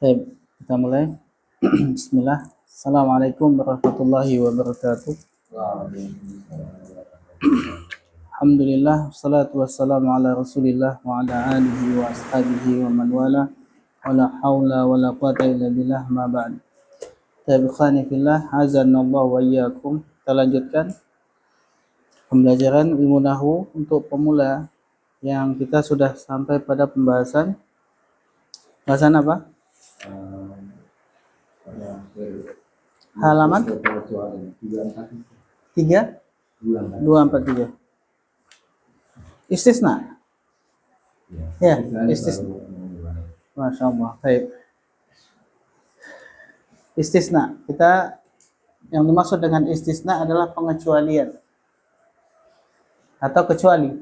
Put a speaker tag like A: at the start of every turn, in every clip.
A: Baik, kita mulai. Bismillah. Assalamualaikum warahmatullahi wabarakatuh. Alhamdulillah, wassalatu wassalamu ala rasulillah wa ala alihi wa ashabihi wa man wala wa la hawla wa la quwata illa billah ma ba'd. Tabikhani fillah, azanallahu wa iyyakum. Kita lanjutkan pembelajaran ilmu nahwu untuk pemula yang kita sudah sampai pada pembahasan apa? Halaman 243. Istisna. Ya, istisna. Masya Allah. Baik. Istisna. Kita yang dimaksud dengan istisna adalah pengecualian atau kecuali.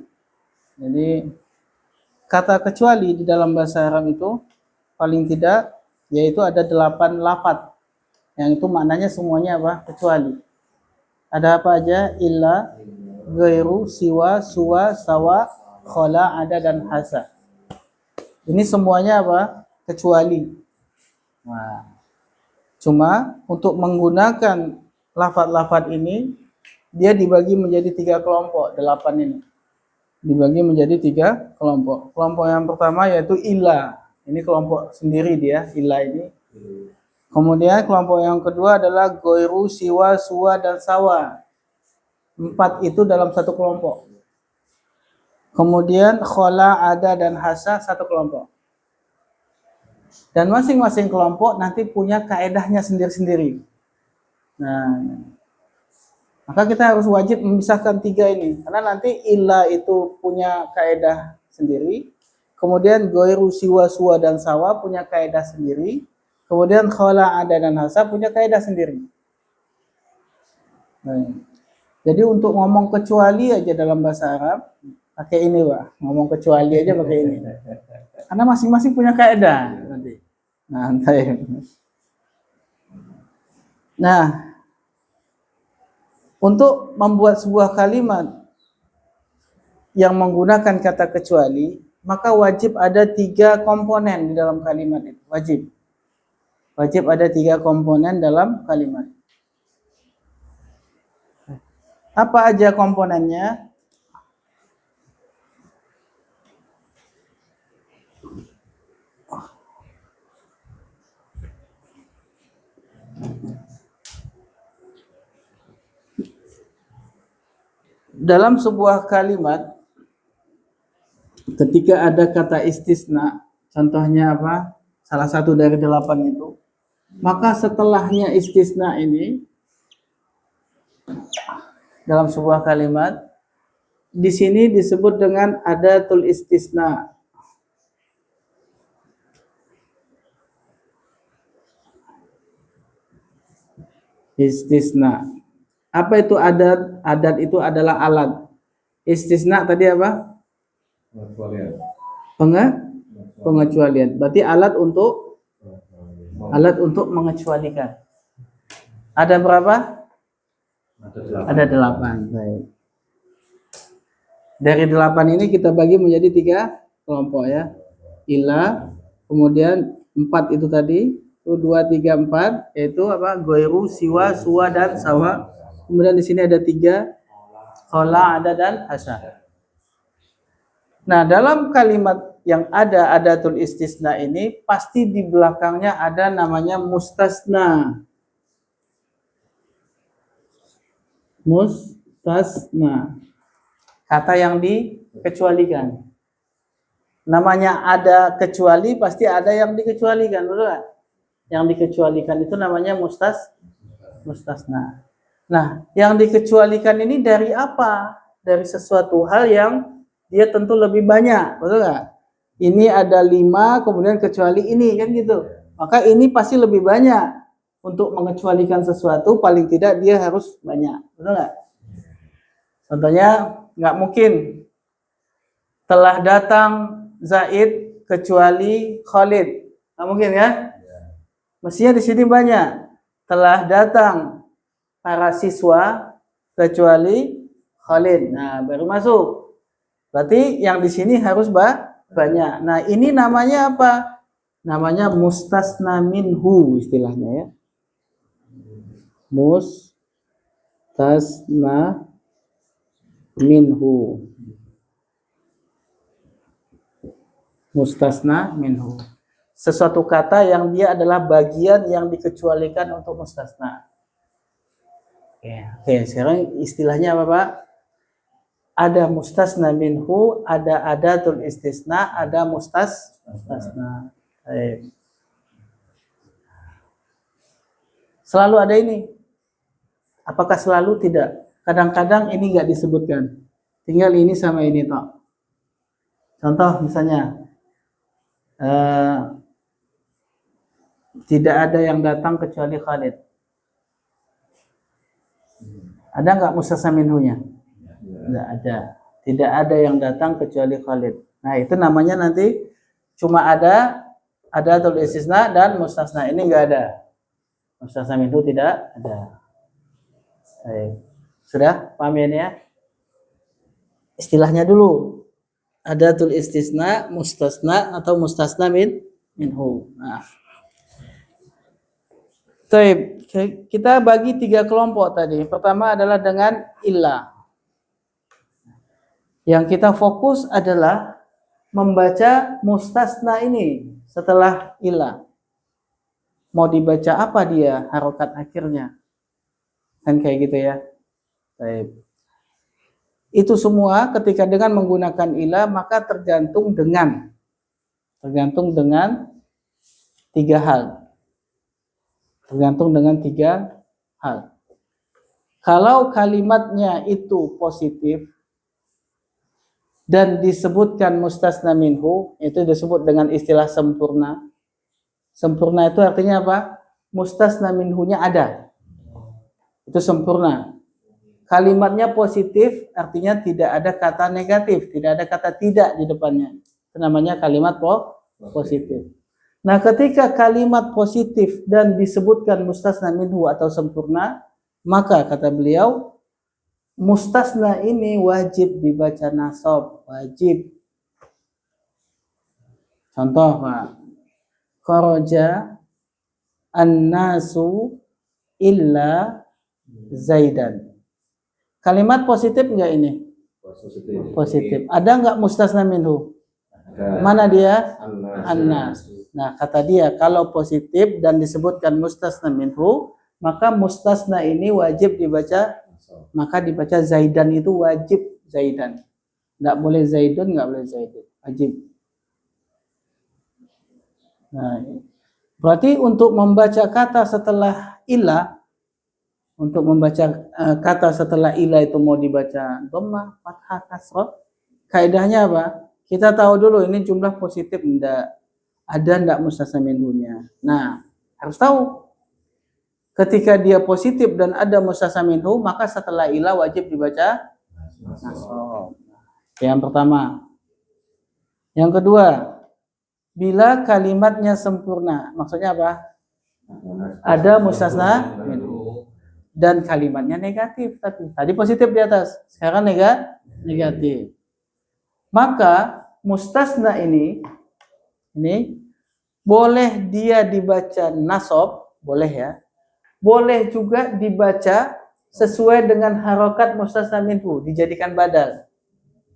A: Jadi kata kecuali di dalam bahasa Arab itu paling tidak yaitu ada 8 lafadz yang itu maknanya semuanya apa? Kecuali. Ada apa aja? Illa, ghairu, siwa, suwa, sawa, khala, ada, dan hasa. Ini semuanya apa? Kecuali. Nah, cuma untuk menggunakan lafadz-lafadz ini dia dibagi menjadi 3 kelompok. 8 ini dibagi menjadi 3 kelompok. Kelompok yang pertama yaitu illa. Ini kelompok sendiri dia, illa ini. Kemudian kelompok yang kedua adalah ghairu, siwa, suwa, dan sawa. 4 itu dalam satu kelompok. Kemudian khala, ada, dan hasa satu kelompok. Dan masing-masing kelompok nanti punya kaedahnya sendiri-sendiri. Nah, maka kita harus wajib memisahkan 3 ini. Karena nanti illa itu punya kaedah sendiri. Kemudian ghairu, siwa, suwa, dan sawa punya kaedah sendiri. Kemudian khala, ada, dan hasa punya kaedah sendiri. Nah, jadi untuk ngomong kecuali aja dalam bahasa Arab pakai ini, Pak. Ngomong kecuali aja pakai ini. Karena masing-masing punya kaedah nanti. Nah, untuk membuat sebuah kalimat yang menggunakan kata kecuali, maka wajib ada 3 komponen di dalam kalimat itu. Wajib ada 3 komponen dalam kalimat. Apa aja komponennya? Dalam sebuah kalimat, ketika ada kata istisna, contohnya apa? Salah satu dari 8 itu, maka setelahnya istisna ini dalam sebuah kalimat di sini disebut dengan adatul istisna. Istisna. Apa itu adat? Adat itu adalah alat. Istisna tadi apa? Pengecualian. Berarti alat untuk mengecualikan. Ada berapa? Ada 8. Baik. Dari 8 ini kita bagi menjadi 3 kelompok ya. Illa, kemudian 4 itu tadi, 2, 3, 4 yaitu apa? Ghairu, siwa, suwa, dan sawa. Kemudian di sini ada 3, khala, ada, dan hasa. Nah, dalam kalimat yang ada adatul istisna ini pasti di belakangnya ada namanya mustasna. Mustasna. Kata yang dikecualikan. Namanya ada kecuali pasti ada yang dikecualikan, betul gak? Yang dikecualikan itu namanya mustasna. Nah, yang dikecualikan ini dari apa? Dari sesuatu hal yang dia tentu lebih banyak, betul gak? Ini ada 5, kemudian kecuali ini, kan gitu. Maka ini pasti lebih banyak. Untuk mengecualikan sesuatu, paling tidak dia harus banyak, betul gak? Contohnya, nggak mungkin telah datang Zaid kecuali Khalid. Nggak mungkin ya? Mestinya di sini banyak. Telah datang para siswa kecuali Khalid. Nah, baru masuk. Berarti yang di sini harus banyak. Nah, ini namanya apa? namanya mustasna minhu istilahnya ya. Mustasna minhu. Mustasna minhu. Sesuatu kata yang dia adalah bagian yang dikecualikan untuk mustasna. Oke, sekarang istilahnya apa, Pak? Ada mustasna minhu, ada adatul istisna, ada mustasna. Selalu ada ini. Apakah selalu? Tidak. Kadang-kadang ini nggak disebutkan. Tinggal ini sama ini, toh. Contoh misalnya, tidak ada yang datang kecuali Khalid. Ada nggak mustasna minhunya? Tidak ada. Tidak ada yang datang kecuali Khalid. Nah, itu namanya nanti cuma ada adatul istisna dan mustasna. Ini nggak ada. Mustasna minhu tidak ada. Baik. Sudah paham ya? Istilahnya dulu. Adatul istisna, mustasna atau mustasna minhu. Nah. Baik, kita bagi 3 kelompok tadi. Pertama adalah dengan illah. Yang kita fokus adalah membaca mustasna ini setelah illah. Mau dibaca apa dia harokat akhirnya? Kan kayak gitu ya. Baik. Itu semua ketika dengan menggunakan illah maka tergantung dengan 3 hal. Tergantung dengan 3 hal. Kalau kalimatnya itu positif dan disebutkan mustasna minhu, itu disebut dengan istilah sempurna. Sempurna itu artinya apa? Mustasna minhunya ada. Itu sempurna. Kalimatnya positif artinya tidak ada kata negatif, tidak ada kata tidak di depannya. Itu namanya kalimat positif. Nah, ketika kalimat positif dan disebutkan mustasna minhu atau sempurna, maka kata beliau, mustasna ini wajib dibaca nasab, wajib. Contoh, Pak. Kharaja an-nasu illa Zaidan. Kalimat positif enggak ini? Positif. Ada enggak mustasna minhu? Mana dia? An-nas. Nah, kata dia kalau positif dan disebutkan mustasna minhu, maka mustasna ini wajib dibaca, maka dibaca Zaidan itu wajib Zaidan. Enggak boleh Zaidun, enggak boleh Zaidun. Wajib. Nah, berarti untuk membaca kata setelah ilah, untuk membaca kata setelah ilah itu mau dibaca dhammah, fathah, kasrah, kaidahnya apa? Kita tahu dulu ini jumlah positif enggak, ada enggak mustasna minhunya. Nah, harus tahu. Ketika dia positif dan ada mustasna minhu, maka setelah ilah wajib dibaca nasab. Yang pertama. Yang kedua, bila kalimatnya sempurna, maksudnya apa? Ada mustasna minhu dan kalimatnya negatif, tapi tadi positif di atas, sekarang negatif. Maka mustasna ini boleh dia dibaca nasab, boleh ya. Boleh juga dibaca sesuai dengan harokat mustasna minhu, dijadikan badal.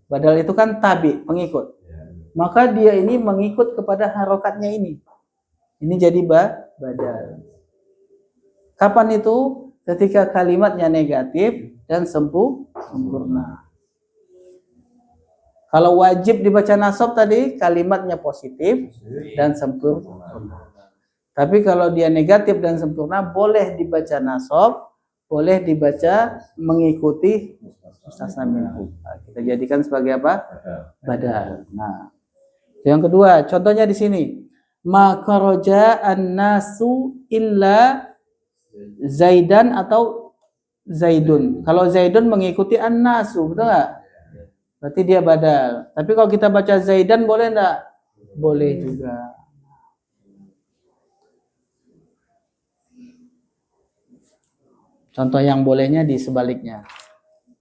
A: Badal itu kan tabi, pengikut. Maka dia ini mengikut kepada harokatnya ini. Ini jadi badal. Kapan itu? Ketika kalimatnya negatif dan sempurna. Kalau wajib dibaca nasab tadi, kalimatnya positif dan sempurna. Tapi kalau dia negatif dan sempurna, boleh dibaca nasab, boleh dibaca mengikuti mustasna minhu. Nah, kita jadikan sebagai apa? Badal. Nah, yang kedua, contohnya di sini. Ma kharaja an-nasu illa Zaidan atau Zaidun. Kalau Zaidun mengikuti an-nasu, betul nggak? Berarti dia badal. Tapi kalau kita baca Zaidan boleh nggak? Boleh juga. Contoh yang bolehnya di sebaliknya.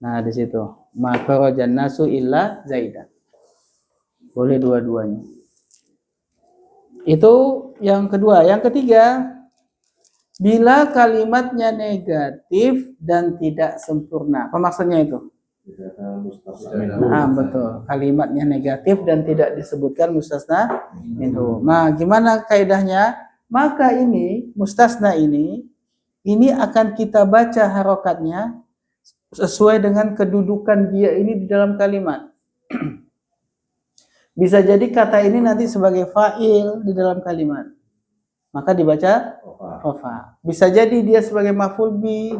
A: Nah, di situ. Ma kharaja an-nasu illa Zaidan. Boleh dua-duanya. Itu yang kedua. Yang ketiga, bila kalimatnya negatif dan tidak sempurna. Apa maksudnya itu? Betul. Kalimatnya negatif dan tidak disebutkan mustasna minhu. Nah, gimana kaidahnya? Maka ini mustasna ini akan kita baca harokatnya sesuai dengan kedudukan dia ini di dalam kalimat. Bisa jadi kata ini nanti sebagai fa'il di dalam kalimat, maka dibaca rofa. Bisa jadi dia sebagai maf'ul bi,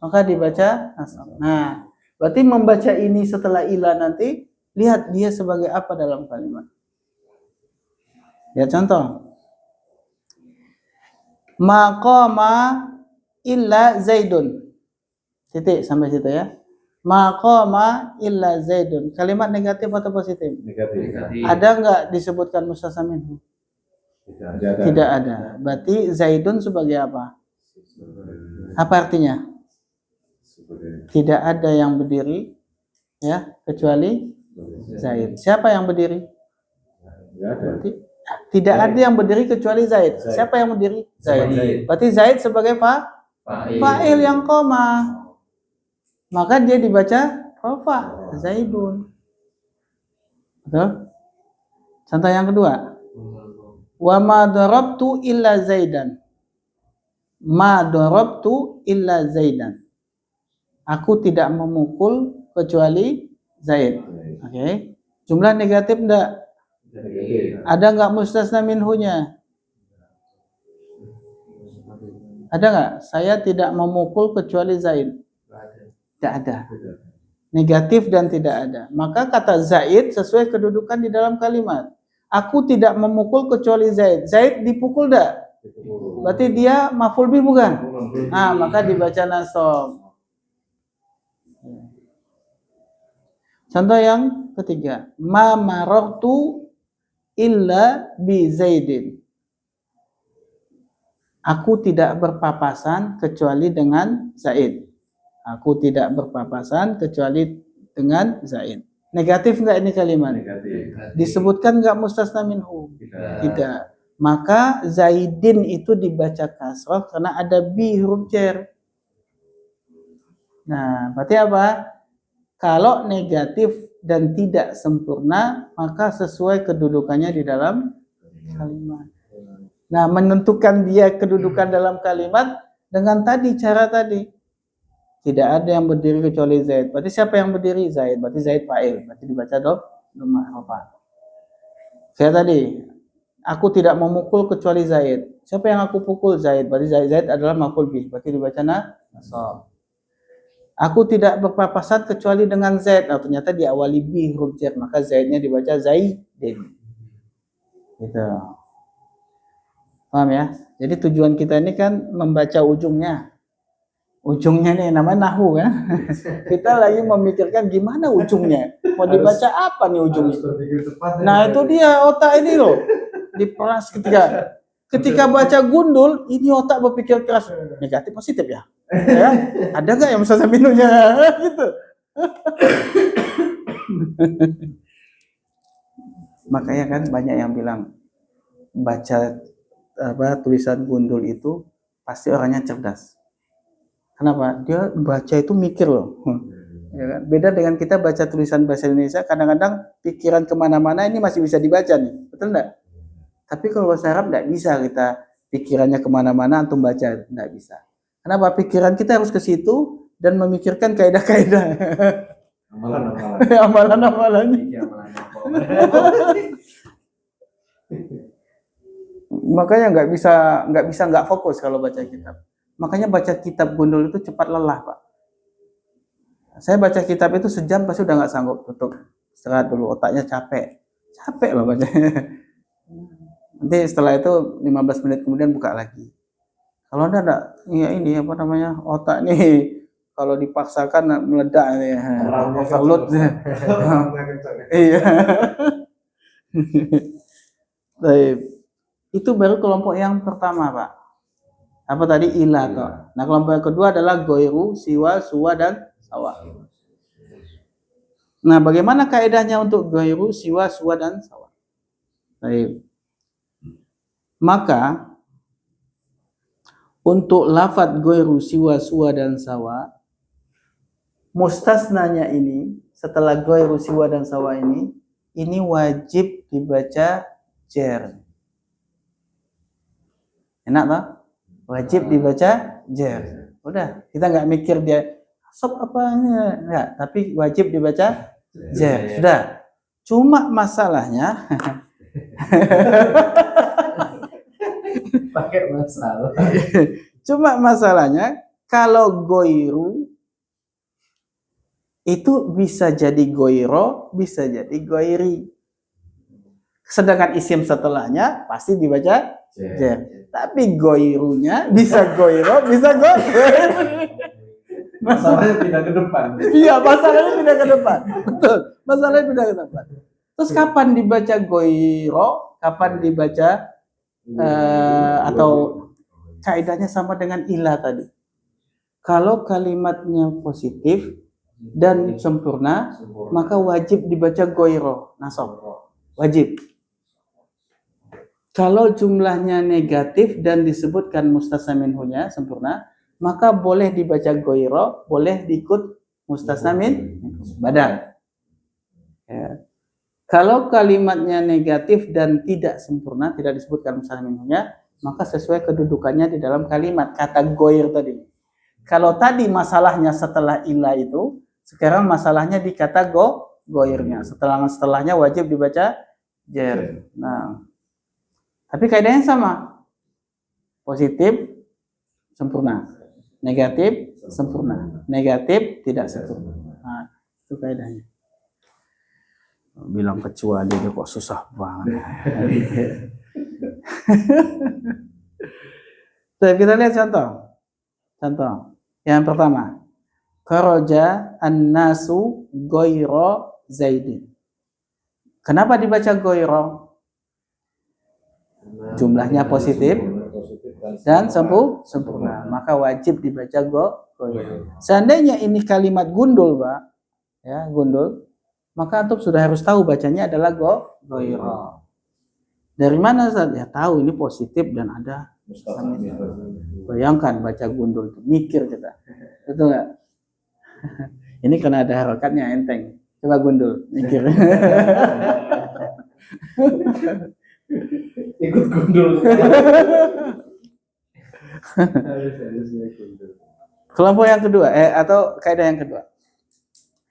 A: maka dibaca nasab. Nah, berarti membaca ini setelah ila nanti, lihat dia sebagai apa dalam kalimat. Lihat contoh. Maqama illa zaidun. Titik sampai situ ya. Maqama illa zaidun. Kalimat negatif atau positif?
B: Negatif.
A: Ada enggak disebutkan mustasna minhu? Tidak ada. Berarti zaidun sebagai apa? Apa artinya? Tidak ada yang berdiri ya kecuali Zaid. Siapa yang berdiri? Berarti tidak ada yang berdiri kecuali Zaid. Siapa yang berdiri? Zaid. Berarti Zaid sebagai fa'il yang koma. Maka dia dibaca rofa, Zaidun. Betul? Contoh yang kedua. Wa ma darabtu illa Zaidan. Ma darabtu illa Zaidan. Aku tidak memukul kecuali Zaid. Oke. Jumlah negatif enggak? Ada enggak mustasna minhunya? Ada enggak? Saya tidak memukul kecuali Zaid. Tidak ada. Negatif dan tidak ada. Maka kata Zaid sesuai kedudukan di dalam kalimat. Aku tidak memukul kecuali Zaid. Zaid dipukul enggak? Berarti dia maf'ul bih bukan? Nah, maka dibaca nasab. Contoh yang ketiga. Ma marartu illa bi Zaidin. Aku tidak berpapasan kecuali dengan Zaid. Aku tidak berpapasan kecuali dengan Zaid. Negatif enggak ini kalimat?
B: Negatif.
A: Disebutkan enggak mustasna minhu? Tidak. Maka Zaidin itu dibaca kasrah karena ada bi huruf jar. Nah, berarti apa? Kalau negatif dan tidak sempurna, maka sesuai kedudukannya di dalam kalimat. Nah, menentukan dia kedudukan dalam kalimat dengan tadi cara tadi. Tidak ada yang berdiri kecuali Zaid. Berarti siapa yang berdiri? Zaid. Berarti Zaid fa'il. Berarti dibaca dhamma apa? Saya tadi, aku tidak memukul kecuali Zaid. Siapa yang aku pukul? Zaid. Berarti Zaid adalah maf'ul bih. Berarti dibaca nasab. Aku tidak berpapasan kecuali dengan Zaid. Nah, ternyata diawali bi huruf jar, maka Zaidnya dibaca Zaidin. Gitu. Paham ya? Jadi tujuan kita ini kan membaca ujungnya. Ujungnya nih namanya nahu kan. Kita lagi memikirkan gimana ujungnya. Mau dibaca apa nih ujungnya? Nah, itu dia otak ini loh. Diperas ketika baca gundul, ini otak berpikir keras. Negatif positif ya? Ya, ada nggak yang mustasna minhunya gitu? Makanya kan banyak yang bilang baca tulisan gundul itu pasti orangnya cerdas. Kenapa? Dia baca itu mikir loh. Ya kan? Beda dengan kita baca tulisan bahasa Indonesia, kadang-kadang pikiran kemana-mana ini masih bisa dibaca nih, betul nggak? Tapi kalau bahasa Arab nggak bisa kita pikirannya kemana-mana antum baca, nggak bisa. Kenapa? Pikiran kita harus ke situ dan memikirkan kaidah-kaidah. Amalan-amalan. Makanya nggak bisa nggak fokus kalau baca kitab. Makanya baca kitab gundul itu cepat lelah, Pak. Saya baca kitab itu sejam pasti udah nggak sanggup, tutup, istirahat dulu, otaknya capek loh baca. Nanti setelah itu 15 menit kemudian buka lagi. Kalau ada ya ini apa namanya, otak nih kalau dipaksakan meledak nih, overload. Iya. Baik. Itu baru kelompok yang pertama, Pak. Apa tadi? Ila toh. Nah, kelompok yang kedua adalah goiru, siwa, suwa, dan sawa. Nah, bagaimana kaidahnya untuk goiru, siwa, suwa, dan sawa? Baik. Maka untuk lafadz goiru siwa suwa dan sawa, mustasnanya ini setelah goiru siwa dan sawa ini wajib dibaca jer. Enak toh? Wajib dibaca jer. Udah, kita nggak mikir dia sob apanya, enggak, tapi wajib dibaca jer. Sudah. Cuma masalahnya
B: pakai masalah.
A: Cuma masalahnya kalau goiru itu bisa jadi goiro, bisa jadi goiri. Sedangkan isim setelahnya pasti dibaca jer. Tapi goirunya bisa goiro, bisa goir.
B: Masalahnya tidak ke depan.
A: Iya, masalahnya tidak ke depan. Betul, masalahnya tidak ke depan. Terus kapan dibaca goiro, kapan dibaca atau kaidahnya sama dengan ilah tadi. Kalau kalimatnya positif dan sempurna, maka wajib dibaca goiro, nasab. Wajib. Kalau jumlahnya negatif dan disebutkan mustasna minhunya sempurna, maka boleh dibaca goiro, boleh diikut mustasna min badal. Ya. Kalau kalimatnya negatif dan tidak sempurna, tidak disebutkan mustasna minhunya, maka sesuai kedudukannya di dalam kalimat kata goir tadi. Kalau tadi masalahnya setelah ilah itu, sekarang masalahnya di kata goirnya. Setelahnya wajib dibaca jer. Nah, tapi kaidahnya sama. Positif sempurna, negatif sempurna, negatif tidak sempurna. Nah, itu kaidahnya. Bilang kecuali dia kok susah banget. Jadi kita lihat contoh. Contoh. Yang pertama, kharaja an-nasu goiro zaidin. Kenapa dibaca goiro? Jumlahnya positif dan sempurna, maka wajib dibaca goiro. Seandainya ini kalimat gundul, Pak, ya gundul, maka antum sudah harus tahu bacanya adalah goiro. Dari mana saja tahu ini positif dan ada. Bayangkan baca gundul, mikir kita, betul nggak? Ini karena ada harokatnya enteng. Coba gundul, mikir.
B: Ikut gundul.
A: Kelompok yang kedua, atau kaidah yang kedua,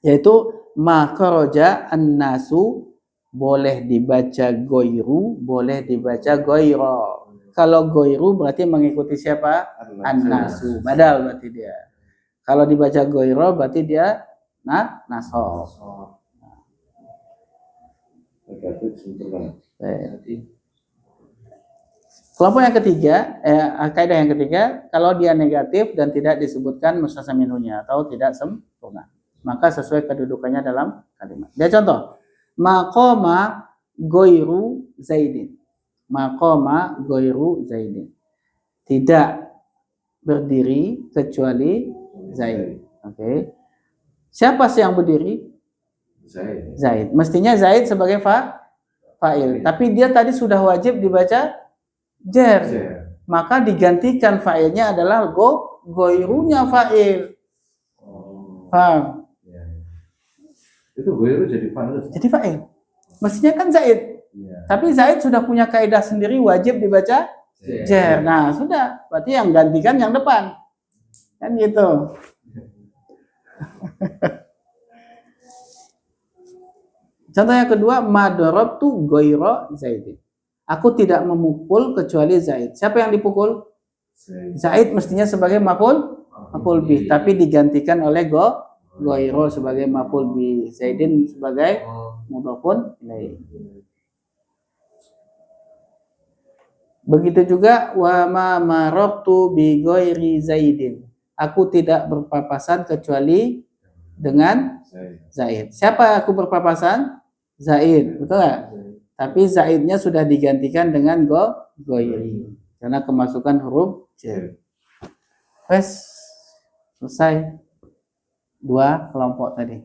A: yaitu makroja an-nasu, boleh dibaca goiru, boleh dibaca goiro. Kalau goiru berarti mengikuti siapa? An-nasu. Badal berarti dia. Kalau dibaca goiro berarti dia nasob. Kelompok yang ketiga, kaidah yang ketiga, kalau dia negatif dan tidak disebutkan mustasna minhunya atau tidak sempurna, maka sesuai kedudukannya dalam kalimat. Dia contoh, maqama goiru zaidin. Maqama goiru zaidin. Tidak berdiri kecuali Zaid. Oke. Siapa sih yang berdiri? Zaid. Mestinya Zaid sebagai fa'il. Tapi dia tadi sudah wajib dibaca jer. Maka digantikan fa'ilnya adalah goirunya fa'il. Paham?
B: Itu goiru jadi fa'il.
A: Jadi fa'il. Mestinya kan Zaid. Tapi Zaid sudah punya kaidah sendiri wajib dibaca jer. Nah, sudah. Berarti yang gantikan yang depan. Kan gitu. Contoh yang kedua, madarabtu goiro Zaidin. Aku tidak memukul kecuali Zaid. Siapa yang dipukul? Zaid mestinya sebagai maf'ul bih, tapi digantikan oleh goiro sebagai maf'ul bih. Zaidin sebagai mudhafun ilaih. Begitu juga wa ma marabtu bi ghairi Zaidin. Aku tidak berpapasan kecuali dengan Zaid. Siapa aku berpapasan? Zaid, betul nggak? Tapi Zaidnya sudah digantikan dengan ghairi karena kemasukan huruf j. Wes, selesai dua kelompok tadi.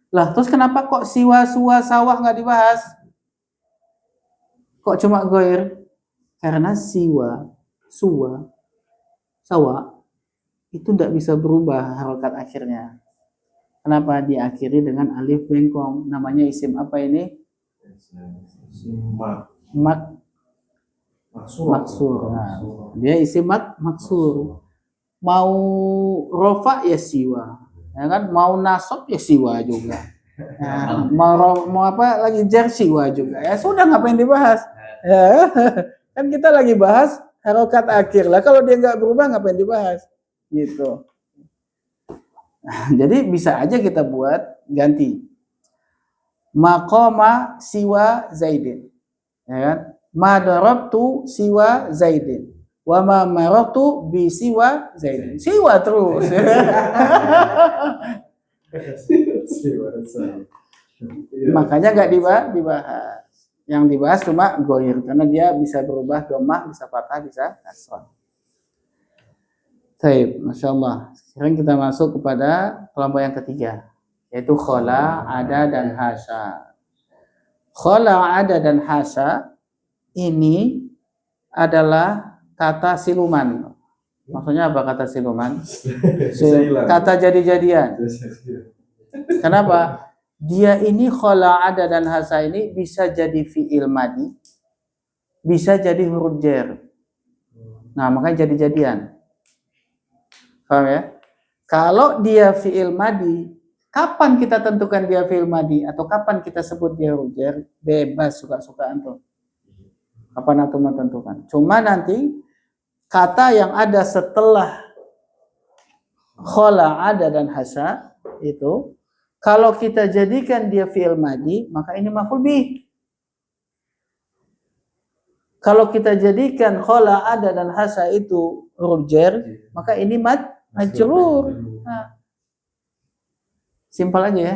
A: Lah, terus kenapa kok siwa, suwa, sawah nggak dibahas? Kok cuma ghair? Karena sawa itu tidak bisa berubah harokat akhirnya. Kenapa diakhiri dengan alif bengkong? Namanya isim apa ini? Maksur. Nah, dia isim maksur. Mau rofa ya siwa, ya kan? Mau nasab ya siwa juga. Nah, mau apa lagi jar siwa juga. Ya sudah, ngapain dibahas? Ya, kan kita lagi bahas harokat akhir lah. Kalau dia nggak berubah, ngapain dibahas? Gitu. Jadi bisa aja kita buat ganti. Maqama siwa Zaidin. Ya kan? Ma darabtu siwa Zaidin. Wa ma maratu bi siwa Zaidin. Siwa terus. Makanya nggak dibahas. Yang dibahas cuma goir karena dia bisa berubah domah, bisa patah, bisa kasrah. Baik, Masya Allah. Sekarang kita masuk kepada kelompok yang ketiga, yaitu khola, ada, dan hasya. Khola, ada, dan hasya ini adalah kata siluman. Maksudnya apa kata siluman? Kata jadi-jadian. Kenapa? Dia ini khola, ada, dan hasya ini bisa jadi fi'il madi, bisa jadi huruf jar. Nah, makanya jadi-jadian. Paham ya? Kalau dia fi'il madi, kapan kita tentukan dia fi'il madi atau kapan kita sebut dia huruf jar? Bebas, suka-suka antum. Kapan antum menentukan? Cuma nanti kata yang ada setelah khola, ada, dan hasya itu, kalau kita jadikan dia fi'il madi, maka ini maf'ul bih. Kalau kita jadikan khola, ada, dan hasya itu huruf jar, maka ini majrur. Nah, simpel aja ya.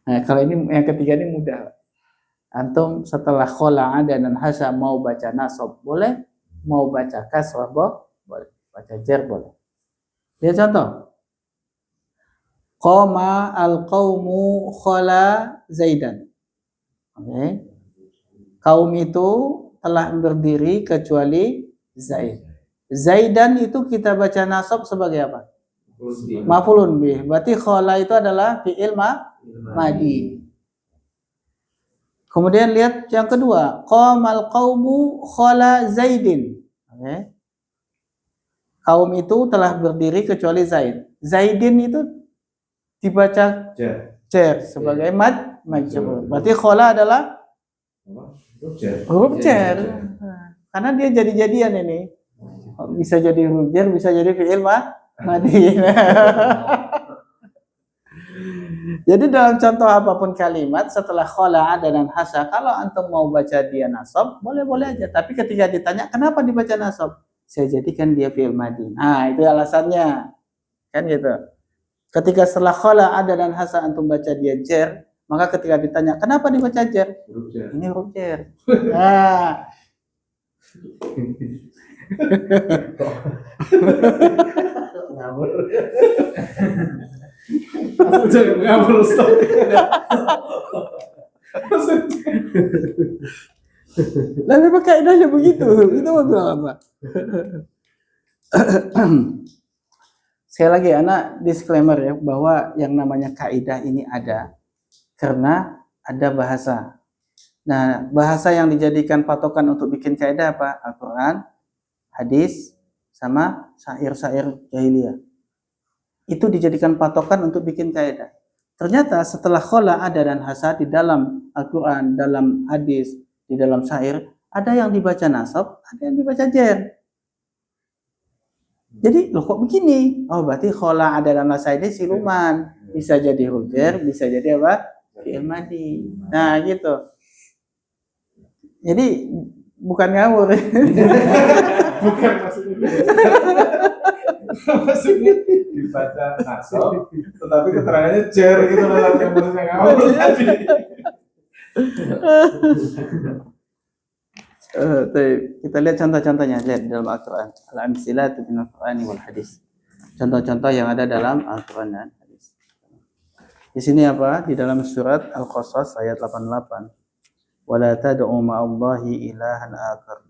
A: Nah, kalau ini yang ketiga ini mudah. Antum setelah khola, ada, dan hasya mau baca nasab boleh, mau baca kasrah boleh, baca jar boleh. Lihat contoh. Qama al-qaumu khola Zaidan. Oke. Kaum itu telah berdiri kecuali Zaid. Zaidan itu kita baca nasab sebagai apa? Maf'ulun bih. Berarti khola itu adalah fi'il madi. Kemudian lihat yang kedua, qamal qaumu khola Zaidin. Oke. Kaum itu telah berdiri kecuali Zaid. Zaidin itu dibaca jar sebagai majrur. Berarti khola adalah huruf jar. Karena dia jadi-jadian ini. Bisa jadi huruf jar, bisa jadi fi'il madi. Jadi dalam contoh apapun kalimat setelah khola, ada, dan hasya, kalau antum mau baca dia nasab, boleh-boleh aja. Tapi ketika ditanya kenapa dibaca nasab, saya jadikan dia fi'il madi. Nah, itu alasannya. Kan gitu. Ketika setelah khola, ada, dan hasya antum baca dia jar, maka ketika ditanya kenapa dibaca jar? Ini huruf jar. Nah.
B: Ngabur Ustaz.
A: Lah memang kaidahnya begitu. Itu mau bilang apa? Sekali lagi anak disclaimer ya, bahwa yang namanya kaidah ini ada karena ada bahasa. Nah, bahasa yang dijadikan patokan untuk bikin kaidah apa? Al-Quran, hadis, sama syair-syair jahiliyah. Itu dijadikan patokan untuk bikin kaidah. Ternyata setelah khola, ada, dan hasya di dalam Al-Quran, dalam hadis, di dalam syair, ada yang dibaca nasab, ada yang dibaca jar. Jadi loh kok begini? Oh berarti khola, ada, dan hasya ini siluman. Bisa jadi huruf jar, bisa jadi apa? Fi'il madi. Nah gitu. Jadi bukan ngawur.
B: Bukan maksudnya dibaca nasab, tetapi keterangannya jar gitu loh, yang maksudnya ngawur tadi.
A: Kita lihat contoh-contohnya, lihat dalam Al-Quran. Al-amsilatu minal Qur'ani wal hadis. Contoh-contoh yang ada dalam Al-Quran dan hadis. Di sini apa? Di dalam surat Al-Qasas ayat 88. la tad'u ma'allahi ilahan akhar.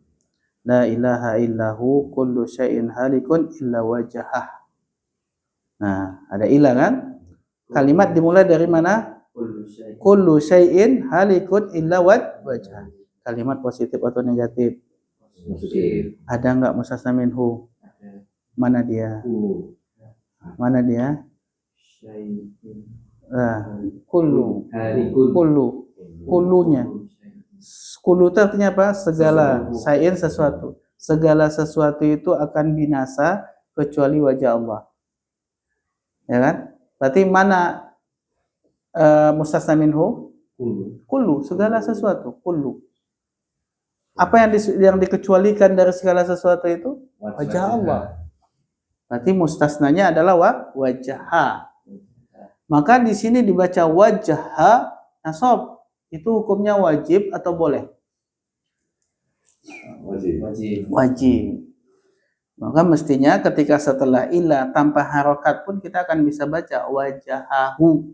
A: La ilaha illahu kullu syai'in halikun illa wajhah. Nah, ada ilah kan? Kalimat dimulai dari mana? Kullu syai'in halikun illa wajhah. Kalimat positif atau negatif?
C: Positif.
A: Ada enggak mustasna minhu? Mana dia? Mana dia? Kullu. Kullunya. Kullu itu artinya apa? Segala. Syai'in sesuatu. Segala sesuatu itu akan binasa kecuali wajah Allah. Ya kan? Berarti mana mustasna minhu? Kullu, segala sesuatu, kullu. Apa yang dikecualikan dari segala sesuatu itu? Wajah Allah. Berarti mustasnanya adalah wajah. Maka di sini dibaca wajah nasab. Itu hukumnya wajib atau boleh? Wajib. Maka mestinya ketika setelah ilah tanpa harokat pun kita akan bisa baca wajahahu.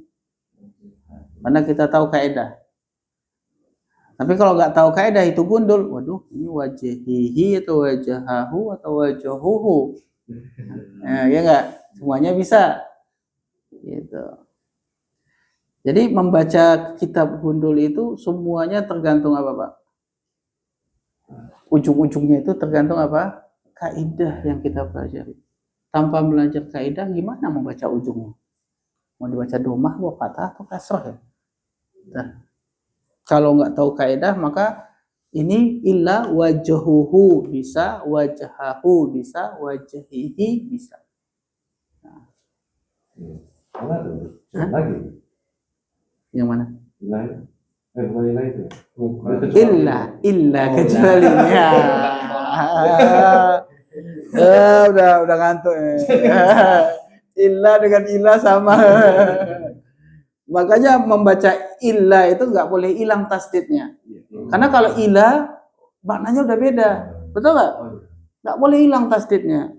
A: Karena kita tahu kaidah. Tapi kalau nggak tahu kaidah itu gundul. Waduh, ini wajahihi atau wajahahu atau wajahuhu. Nah, ya nggak? Semuanya bisa. Gitu. Jadi membaca kitab gundul itu semuanya tergantung apa, Pak? Ujung-ujungnya itu tergantung apa? Kaidah yang kita pelajari. Tanpa belajar kaidah, gimana membaca ujungnya? Mau dibaca domah, mau patah atau kasroh ya? Nah, kalau nggak tahu kaidah, maka ini illa wajahuhu bisa, wajahahu bisa, wajahihi bisa.
C: Lagi.
A: Yang mana? Illa kecualinya. Udah ngantuk. Illa dengan illa sama. Makanya membaca illa itu nggak boleh hilang tasdidnya. Karena kalau illa maknanya udah beda. Betul nggak? Nggak boleh hilang tasdidnya.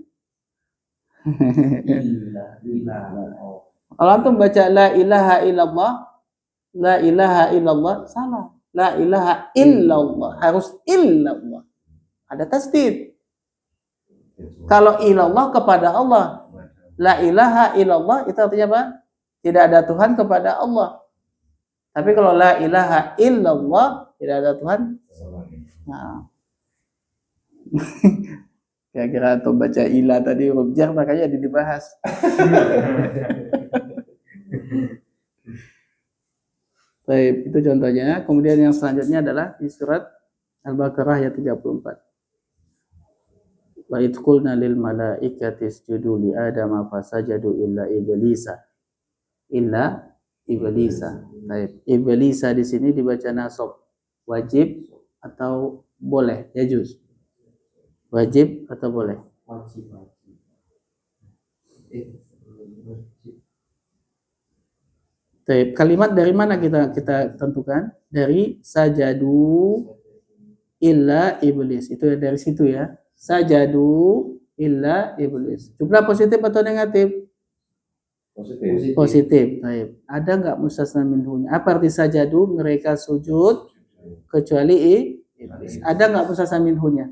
A: Kalau antum baca la ilaha illallah, la ilaha illallah salah. La ilaha illallah, harus illallah. Ada tasdid. Kalau ilallah kepada Allah. La ilaha illallah itu artinya apa? Tidak ada Tuhan kepada Allah. Tapi kalau la ilaha illallah tidak ada Tuhan. Nah. Kira-kira atau baca ilah tadi huruf jar makanya dibahas. Baik, itu contohnya. Kemudian yang selanjutnya adalah di surat Al-Baqarah ayat 34. Wa idh qulna lil malaikati isjudu li adama fasajadu illa iblisa. Illa iblisa. Baik, iblisa di sini dibaca nasab. Wajib atau boleh? Ya juz. Wajib atau boleh?
C: Wajib.
A: Baik, kalimat dari mana kita tentukan? Dari sajadu illa iblis. Itu dari situ ya. Sajadu illa iblis. Jumlah positif atau negatif? Positif. Baik. Ada nggak mustasna minhunya? Apa arti sajadu? Mereka sujud kecuali iblis. Ada nggak mustasna minhunya?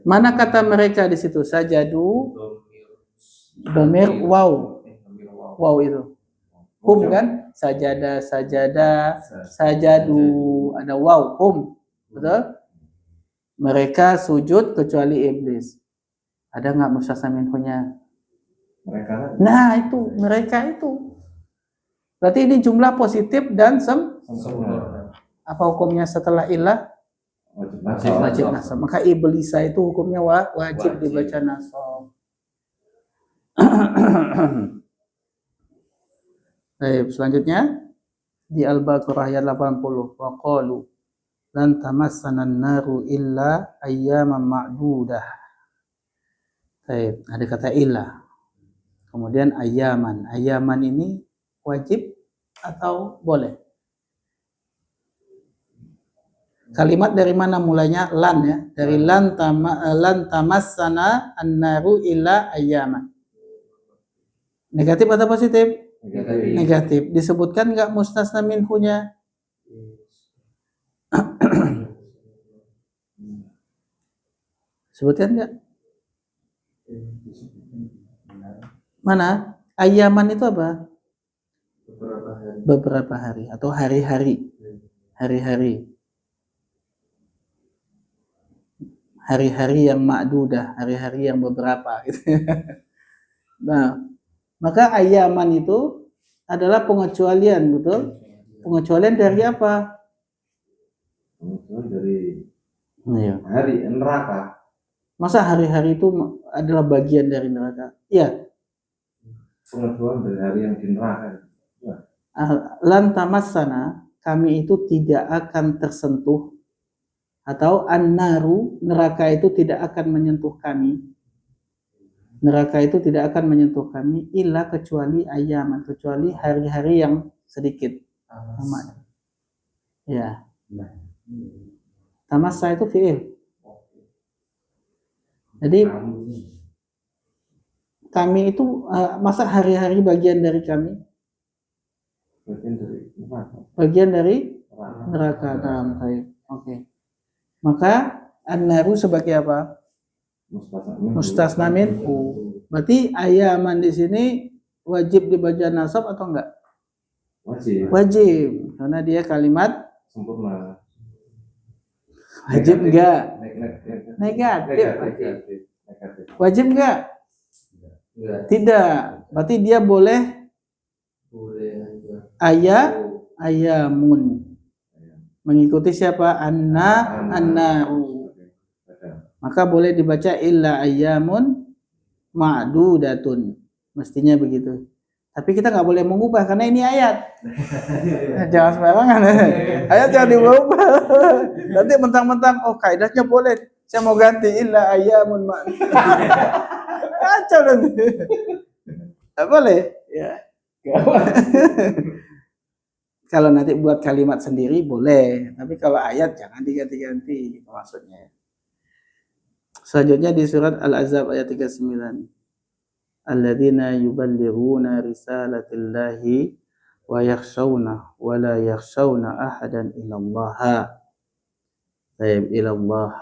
A: Mana kata mereka di situ? Sajadu domir wow. Wow itu. Hum kan? Sajada, sajadu, ada wow, hum. Betul? Mereka sujud kecuali iblis. Ada nggak mustasna minhunya?
B: Mereka.
A: Nah itu, mereka itu. Berarti ini jumlah positif dan
B: Sempurna.
A: apa hukumnya setelah ilah? Wajib nasab. Maka iblisa itu hukumnya wajib dibaca nasab. Baik, selanjutnya di Al-Baqarah ayat 80. Wa qalu lan tamassana an-naru illa ayyaman ma'dudah. Baik, ada kata illa. Kemudian ayyaman. Ayyaman ini wajib atau boleh? Kalimat dari mana mulainya? Lan ya. Dari lan tamassana an-naru illa ayyaman. Negatif atau positif? Negatif. Disebutkan enggak mustasna minhunya? Sebutkan enggak? Mana? Ayaman itu apa? Beberapa hari atau hari-hari. Hari-hari. Hari-hari yang ma'dudah, hari-hari yang beberapa gitu. Nah, maka ayaman itu adalah pengecualian, betul? Pengecualian dari apa?
C: Dari
A: Iya.
C: hari neraka.
A: Masa hari-hari itu adalah bagian dari neraka? Iya.
C: Pengecualian dari hari yang di neraka.
A: Lan tamassana, kami itu tidak akan tersentuh, atau an-naru, neraka itu tidak akan menyentuh kami. Neraka itu tidak akan menyentuh kami illa kecuali ayaman, kecuali hari-hari yang sedikit. Ya. Tamassa itu fi'il. Jadi kami itu masa hari-hari bagian dari kami? Bagian dari neraka. Oke. Maka an-naru sebagai apa? Mustasna minhu. Berarti ayaman di sini wajib dibaca nasab atau enggak? Wajib. Karena dia kalimat
C: Sempurna.
A: wajib enggak? Negatif.
C: Negatif.
A: Wajib enggak? Tidak. Berarti dia boleh ayamun. Mengikuti siapa? Annaru. Maka boleh dibaca illa ayamun ma'dudatun. Mestinya begitu. Tapi kita nggak boleh mengubah karena ini ayat. Jangan sembarangan. Ayat jangan diubah. Nanti mentang-mentang kaidahnya boleh. Saya mau ganti illa ayamun ma'dudatun. Kacau nanti. Nggak boleh. Ya. Kalau nanti buat kalimat sendiri boleh, tapi kalau ayat jangan diganti-ganti, gitu maksudnya. Selanjutnya di surat Al-Ahzab ayat 39. Alladzina yuballighuna risalatillahi wa yakhshawna wa la yakhshawna ahadan illallah. Baik, illallah.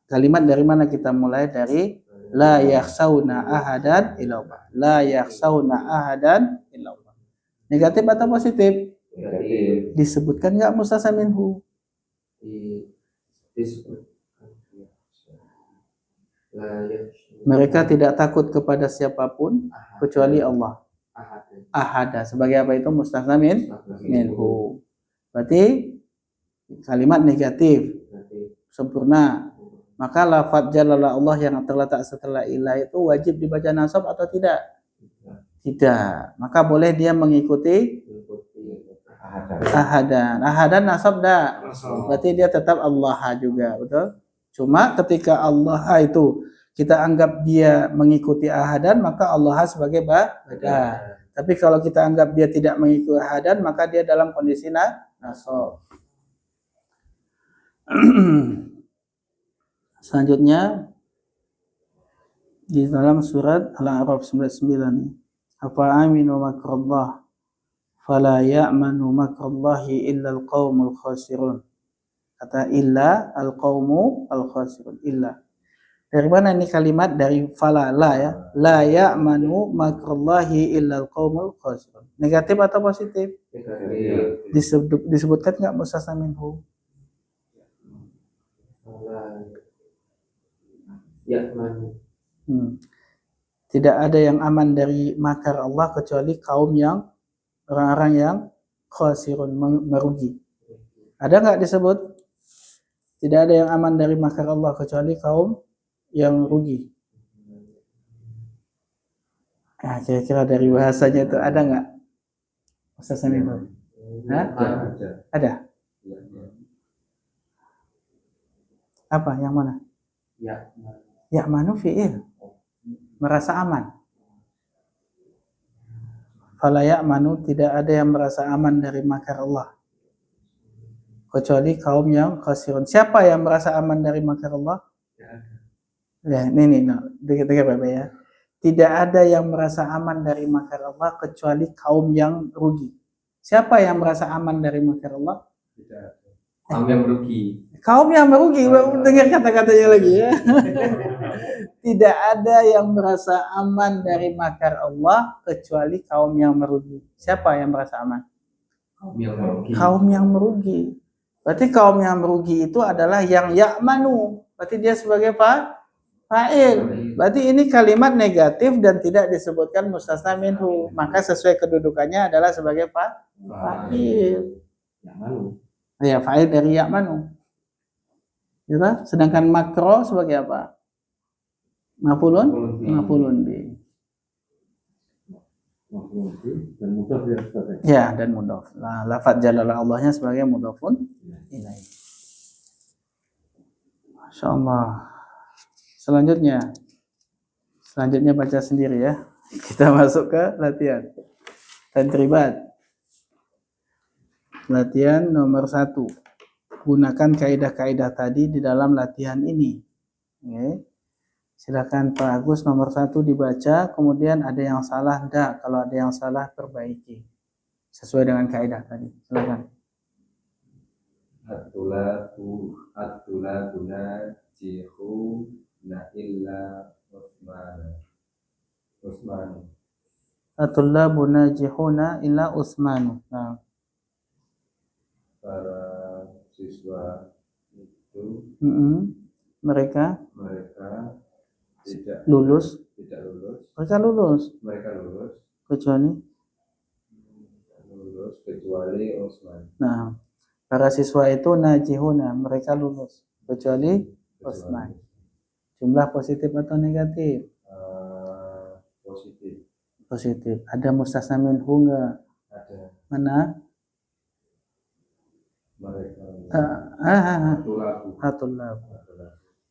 A: Kalimat dari mana kita mulai? Dari la yakhshawna ahadan illallah. La yakhshawna ahadan illallah. Negatif atau positif?
C: Negatif.
A: Disebutkan nggak mustasna minhu? Mereka tidak takut kepada siapapun kecuali Allah. Ahada. Sebagai apa itu? Mustasna minhu. Berarti kalimat negatif. Sempurna. Maka lafadz jalala Allah yang terletak setelah ilah itu wajib dibaca nasab atau tidak? Tidak. Maka boleh dia mengikuti ahadan. Ahadan nasab dah. Berarti dia tetap Allah juga, betul? Cuma ketika Allah itu kita anggap dia mengikuti ahadan, maka Allah sebagai badal. Tapi kalau kita anggap dia tidak mengikuti ahadan, maka dia dalam kondisi nasab. Selanjutnya di dalam surat Al-A'raf 99. Afa aminu makrallah fala ya'manu makrallahi illa al-qaumul khasirun. Kata illa al-qaumu al-khasirun. Illa. Dari mana ini kalimat? Dari fala, la ya. La ya'manu makrallahi illa al-qaumul khasirun. Negatif atau positif? Disebutkan enggak mustasna minhu? Tidak ada yang aman dari makar Allah kecuali kaum yang orang-orang yang khasirun, merugi. Ada nggak disebut? Tidak ada yang aman dari makar Allah kecuali kaum yang rugi. Nah, kira-kira dari bahasanya itu ada nggak? Mustasna minhu? Ada. Apa? Yang mana? Ya'manu fi'il. Merasa aman. Fala ya'manu, tidak ada yang merasa aman dari makar Allah kecuali kaum yang khasirun. Siapa yang merasa aman dari makar Allah? Ya, ini dengar Bapak ya. Tidak ada yang merasa aman dari makar Allah kecuali kaum yang rugi. Siapa yang merasa aman dari makar Allah?
C: Kaum yang merugi.
A: Kaum yang merugi, dengar kata-katanya lagi ya. Tidak ada yang merasa aman dari makar Allah kecuali kaum yang merugi. Siapa yang merasa aman?
C: Kaum yang merugi.
A: Kaum yang merugi. Berarti kaum yang merugi itu adalah yang ya'manu. Berarti dia sebagai fa'il. Berarti ini kalimat negatif dan tidak disebutkan mustasna minhu. Maka sesuai kedudukannya adalah sebagai fa'il.
C: Ya'manu.
A: Ya, fa'il dari ya'manu. Gitu? Sedangkan makro sebagai apa? Maf'ulun bi.
C: Dan mudhaf ya Ustaz.
A: Ya, dan mudhaf. Nah, lafaz jalalah Allahnya sebagai mudhafun ilaih. Masya Allah. Selanjutnya baca sendiri ya. Kita masuk ke latihan. Tadribat. Latihan nomor 1. Gunakan kaidah-kaidah tadi di dalam latihan ini. Oke. Silakan Pak Agus nomor 1 dibaca, kemudian ada yang salah enggak? Kalau ada yang salah perbaiki. Sesuai dengan kaidah tadi. Silakan.
C: At-tulabuna jihu na illa Usmanu.
A: At-tullabu najihuna illa Utsmanu. Nah.
C: Para siswa itu
A: Mereka
C: tidak
A: lulus. Mereka lulus
C: kecuali Utsman.
A: Nah, para siswa itu najihuna, mereka lulus kecuali Utsman. Jumlah positif atau negatif? Positif. Ada mustasna minhu enggak?
C: Ada.
A: Mana?
C: Mereka.
A: Tulab.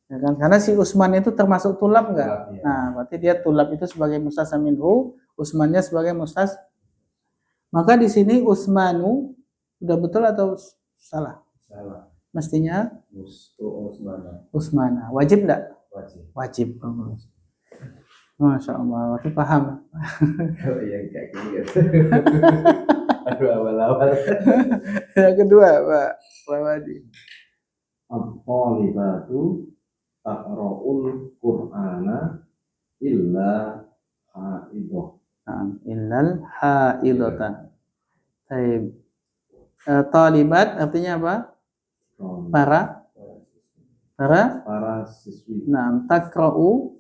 A: Ya kan? Karena si Utsman itu termasuk tulab enggak?
C: Ya.
A: Nah, berarti dia tulab itu sebagai mustasna minhu, Utsmannya sebagai mustas. Maka di sini Utsmanu udah betul atau salah?
C: Salah.
A: Mestinya
C: Utsmana.
A: Wajib enggak?
C: Wajib.
A: Masya Allah, waktu paham.
C: Oh iya kayak gitu. Aduh awal-awal.
A: Yang kedua, Pak Rawadi.
C: At-talibatu taqra'ul Qur'ana illa haidah.
A: Illal haidatan. Baik. Talibat artinya apa? Para
C: siswi.
A: Nah, taqra'u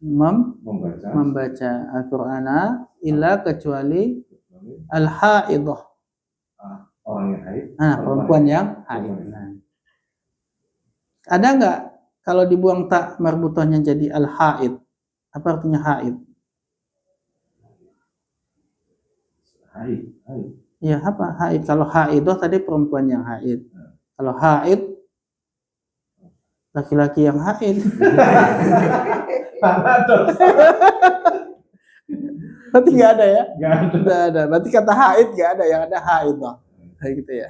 A: membaca Al-Qur'ana illa kecuali al-haidah.
C: Orang yang haid.
A: Perempuan yang haid. Nah. Ada enggak kalau dibuang tak marbutahnya jadi al-haid? Apa artinya haid?
C: Haid.
A: Iya, apa haid? Kalau haidah tadi perempuan yang haid. Kalau haid laki-laki yang haid. Berarti nggak ada ya? Nggak ada. Berarti kata haid nggak ada, yang ada haidah. Kayak gitu ya.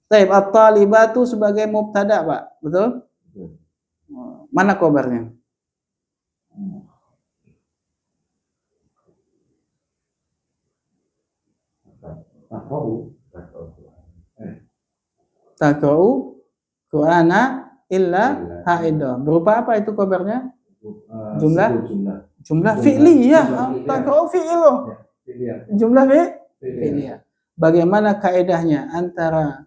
A: Baik, at-talibatu sebagai mubtada, Pak. Betul? Mana khobarnya? Taqra'u Qur'ana illa haidah. Berupa apa itu khobarnya? Jumlah fi'liyah. Taqra'u fi'il loh. Jumlah fi'liyah. Bagaimana kaedahnya antara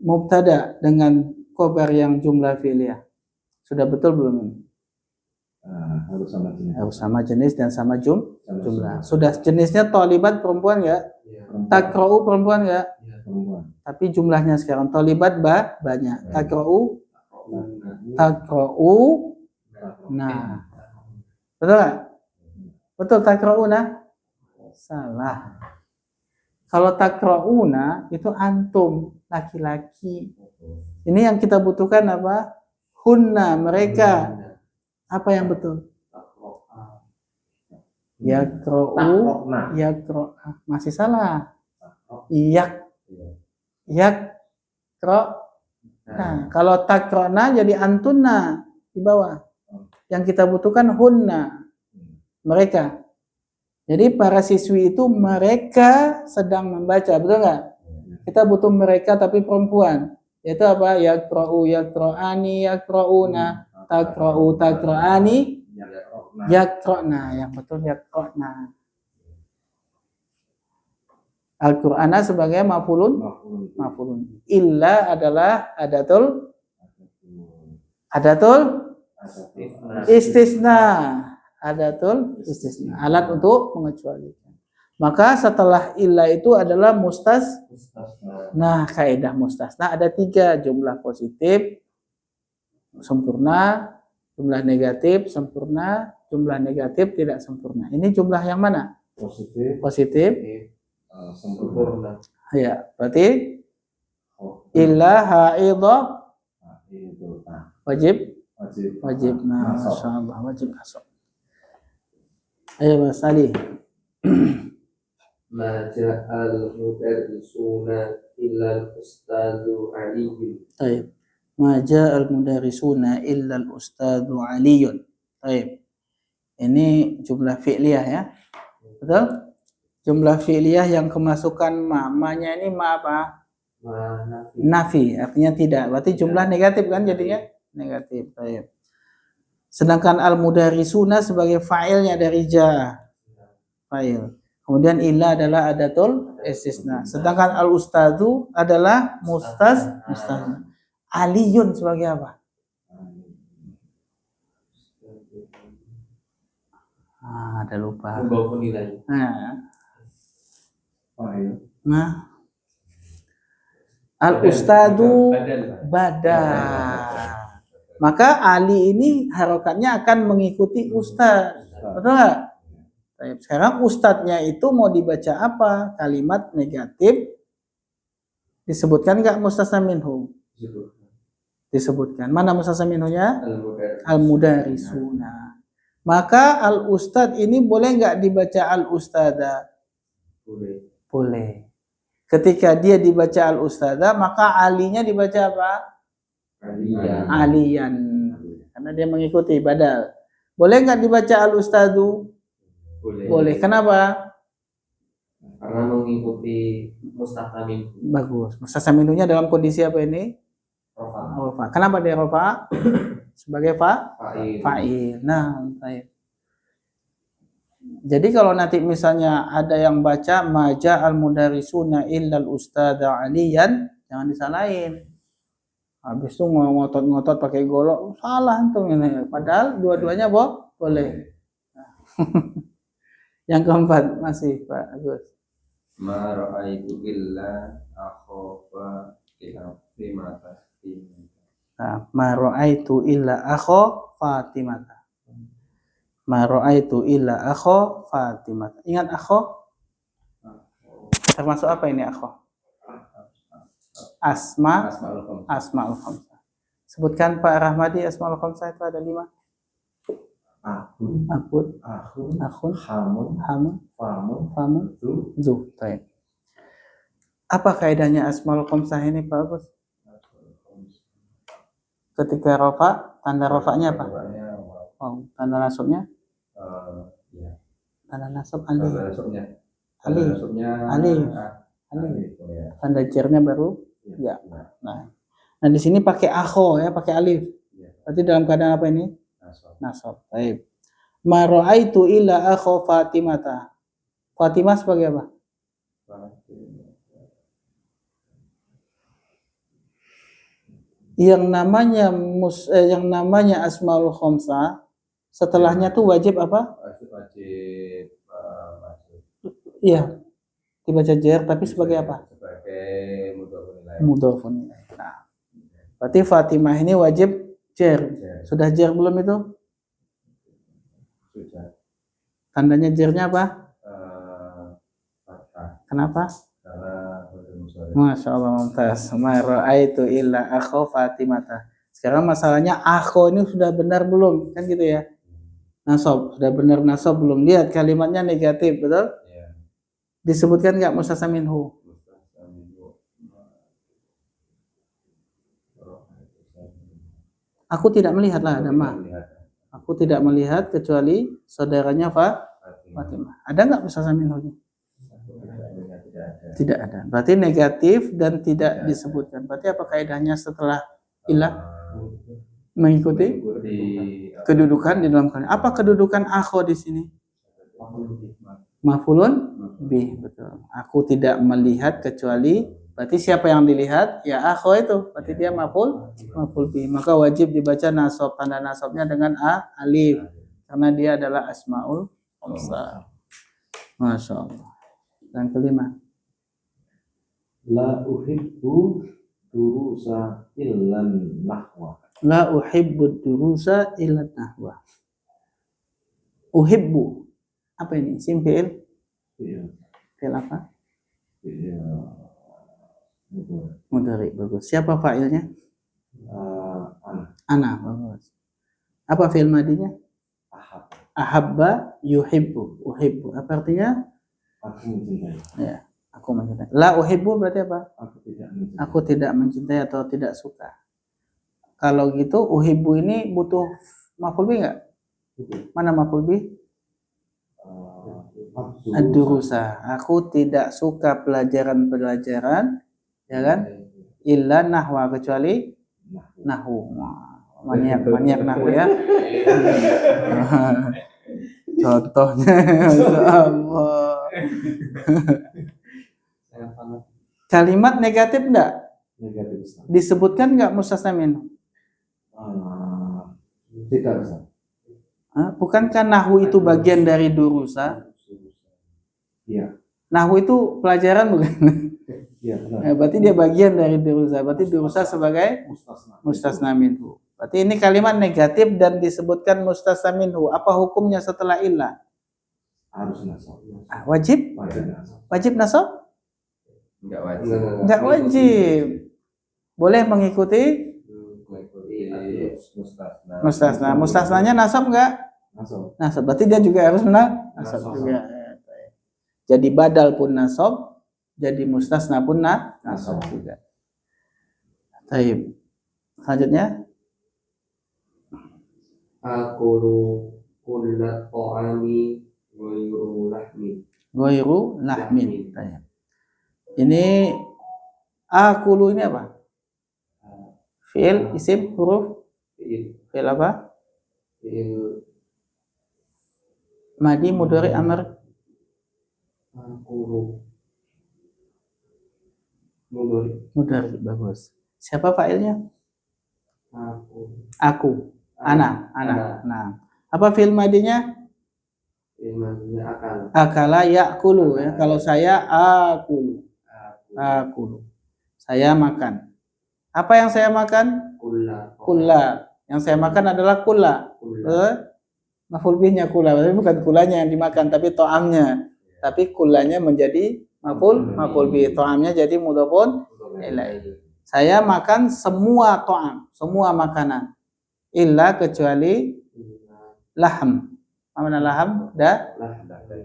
A: mubtada dengan khobar yang jumlah fi'liyah? Sudah betul belum ini? Harus sama jenis dan sama jumlah. Sudah jenisnya talibat perempuan enggak? Taqra'u perempuan enggak? Tapi jumlahnya sekarang talibat banyak. Taqra'u. Nah. Betul enggak? Betul taqra'una? Salah. Kalau taqra'una itu antum, laki-laki. Ini yang kita butuhkan apa? Hunna, mereka. Apa yang betul? Yaqra'u, masih salah. Yaqra. Nah, kalau taqra'na jadi antunna di bawah. Yang kita butuhkan hunna, mereka. Jadi para siswi itu mereka sedang membaca, betul nggak? Kita butuh mereka tapi perempuan. Yaitu apa? Yaqra'u, yaqra'ani, yaqra'una, taqra'u, taqra'ani, yaqra'na. Yang betul yaqra'na. Al-Qur'ana sebagai maf'ulun. Illa adalah adatul istisna. Adatul istisna. Alat untuk mengecualikan. Maka setelah illa itu adalah Nah, kaidah mustasna ada 3, jumlah positif sempurna, jumlah negatif sempurna, jumlah negatif tidak sempurna. Ini jumlah yang mana? Positif.
C: Sempurna.
A: Ya, berarti illa haidha wajib. Nah, masyaallah wajib nasab. Ayo Mas Ali.
D: Ma ja'al mudarrisuna illa al-ustadzu Aliyyun.
A: Baik. Ma ja'al mudarrisuna illa al-ustadzu Aliyyun. Baik. Ini jumlah fi'liyah ya. Betul? Jumlah fi'liyah yang kemasukan ma-nya ini ma apa? Nafi, artinya tidak. Berarti jumlah negatif kan jadinya? Negatif. Baik. Sedangkan al-mudarrisuna sebagai fa'ilnya dari ja. Fa'il. Kemudian illa adalah adatul istisna. Sedangkan al-ustadzu adalah mustasna. Aliyun sebagai apa? Ada lupa.
D: Membawa nilai.
A: Nah. Al-ustadzu badal. Maka Ali ini harokatnya akan mengikuti ustaz. Betul nggak? Sekarang ustadznya itu mau dibaca apa? Kalimat negatif disebutkan nggak mustasna minhu? Disebutkan. Mana mustasna minhunya? Al-mudarrisuna. Maka al-ustadz ini boleh nggak dibaca al-ustada? Boleh. Ketika dia dibaca al-ustada, maka alinya dibaca apa? Aliyan. Karena dia mengikuti badal. Boleh nggak dibaca al-ustadu? Boleh. Kenapa?
D: Karena mengikuti mustasna minhu.
A: Bagus. Mustasna minhunya dalam kondisi apa ini?
D: Rofa.
A: Kenapa dia rofa? Sebagai
D: Fa'il.
A: fa'il. Nah, baik. Jadi kalau nanti misalnya ada yang baca maja al-mudarrisuna illal ustada aliyan, jangan disalahin. Habis itu ngotot-ngotot pakai golok, salah tuh ini. Padahal dua-duanya boleh. Yang keempat masih Pak Agus.
C: Ma ra'aitu illa akhafa Fatimata.
A: Nah, ma ra'aitu illa akha Fatimata. Ma ra'aitu illa akha Fatimata. Ingat akha? Termasuk apa ini akha? Asma'ul khamsah. Sebutkan Pak Rahmadi Asma'ul khamsah itu ada 5. Akun, hamun, famun, zu. Baik. Apa kaidahnya Asma'ul khamsah ini Pak Agus? Ketika rafa, tanda rafanya apa? Tanda nasabnya? Tanda nasab alif. Tanda jarnya baru ya. Nah di sini pakai akho ya, pakai alif. Berarti dalam keadaan apa ini? Nasab. Baik. Ma ra'aitu illa akho Fatimata. Fatimah sebagai apa? Yang namanya asmaul khamsah setelahnya tuh wajib apa? Iya. Dibaca jar tapi sebagai apa?
C: Sebagai
A: mudhofun ilaih. Nah, berarti Fatimah ini wajib jar. Sudah jar belum itu?
C: Sudah.
A: Tandanya jarnya apa? Kenapa? Masya Allah, mumtaz. Ma ra'aitu illa akho Fatimata. Sekarang masalahnya akho ini sudah benar belum? Kan gitu ya. Nasab, sudah benar nasab belum? Lihat kalimatnya negatif, betul? Disebutkan nggak mustasna minhu? Aku tidak melihat lah ada ma. Aku tidak melihat kecuali saudaranya Fatimah. Ada nggak mustasna minhunya? Tidak ada. Berarti negatif dan tidak disebutkan. Berarti apa kaidahnya setelah ilah? Mengikuti kedudukan di dalam kalimat. Apa kedudukan akho di sini? Maf'ulun bih, betul. Aku tidak melihat kecuali, berarti siapa yang dilihat? Ya akho itu. Berarti dia maf'ul bih. Maka wajib dibaca nasab, tanda nasabnya dengan alif karena dia adalah asmaul khamsah. Masya Allah. Yang kelima.
C: La uhibbu durusa illan nahwa.
A: La uhibbu durusa illa nahwa. Uhibbu. Apa ini? Isim fi'il?
C: Iya.
A: Fi'il apa?
C: Iya.
A: Mudhari. Bagus. Siapa fa'ilnya?
C: Ana.
A: Bagus. Apa fi'il madinya?
C: Ahab.
A: Ahabba yuhibbu. Uhibbu. Apa artinya?
C: Aku mencintai.
A: Ya, aku mencintai. La uhibbu berarti apa?
C: Aku tidak mencintai.
A: Aku tidak mencintai atau tidak suka. Kalau gitu uhibbu ini butuh maf'ul bih enggak? Mana maf'ul bih? Ad-durusa. Aku tidak suka pelajaran-pelajaran, ya kan? Illa nahwa, kecuali nahwu. Maniak nahwu ya. Contohnya, Masya Allah. Kalimat negatif enggak?
C: Negatif Ustaz.
A: Disebutkan enggak mustasna minhu?
C: Tidak Ustaz.
A: Bukankah nahwu itu bagian dari durusa?
C: Iya.
A: Nahwu itu pelajaran bukan?
C: Iya benar.
A: Berarti dia bagian dari durusa. Berarti durusa sebagai mustasna minhu. Berarti ini kalimat negatif dan disebutkan mustasna minhu. Apa hukumnya setelah illah?
C: Harus nasab.
A: Wajib?
C: Wajib nasab.
A: Wajib nasab?
D: Enggak wajib.
A: Enggak wajib. Boleh mengikuti mustasna. Mustasnanya nasab enggak?
C: Nasab.
A: Nasab. Berarti dia juga harus nasab
C: Nasab.
A: juga. Jadi badal pun nasab, jadi mustasna pun nasab juga. Baik. Selanjutnya,
D: Akulu kulla ta'ami ghairu lahmi.
A: ghairu lahmin. Baik. Ini akulu ini apa? Fi'il, isim, huruf. Fi'il apa?
D: Fi'il
A: Madi, mudhari, amr.
D: akulu mudhari.
A: Mudhari, bagus. Siapa fa'ilnya?
D: Aku
A: Aku. Ana. Nah. Apa fi'il madinya?
D: ilmunya akal.
A: Akala ya'kulu ya. Kalau saya akulu. Akulu. Saya makan. Apa yang saya makan? Kulla. Yang saya makan adalah kulla. Maf'ul bihnya kulla. Tapi bukan kullanya yang dimakan, tapi to'amnya. Tapi kullanya menjadi maf'ul bih. To'amnya jadi mudhafun ilaihi. Saya makan semua to'am, semua makanan. Illa kecuali lahm. Apa mana lahm?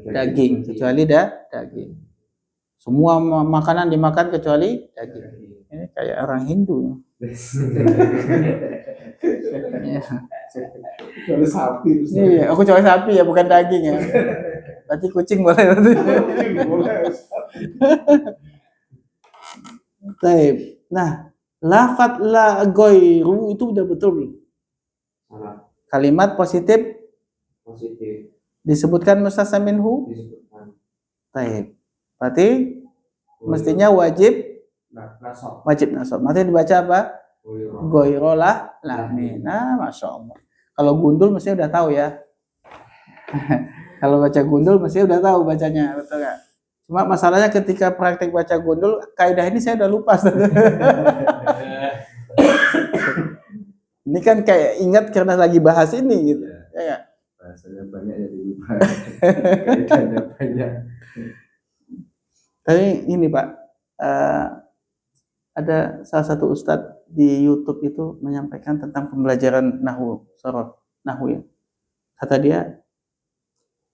A: Daging. Kecuali daging. Semua makanan dimakan kecuali daging. Ini kayak orang Hindu.
B: Kecuali sapi.
A: Iya, aku coba sapi ya, bukan daging ya. Berarti kucing boleh berarti. Baik. Nah, lafat la ghairu itu udah betul belum? Kalimat positif disebutkan mustasna minhu.
D: Disebutkan
A: Baik. Berarti mestinya wajib nasab. Nanti dibaca apa? Ghairolah lahmi. Nah, Masya Allah. Kalau gundul mesti udah tahu ya. Kalau baca gundul mesti udah tahu bacanya, betul nggak? Cuma masalahnya ketika praktek baca gundul, kaidah ini saya udah lupa. Ini kan kayak ingat karena lagi bahas ini gitu. Ya nggak?
C: Bahasanya banyak jadi lupa. Kaidahnya banyak.
A: Tapi ini Pak, ada salah satu ustadz di YouTube itu menyampaikan tentang pembelajaran nahwu, sorof nahwu ya. Kata dia,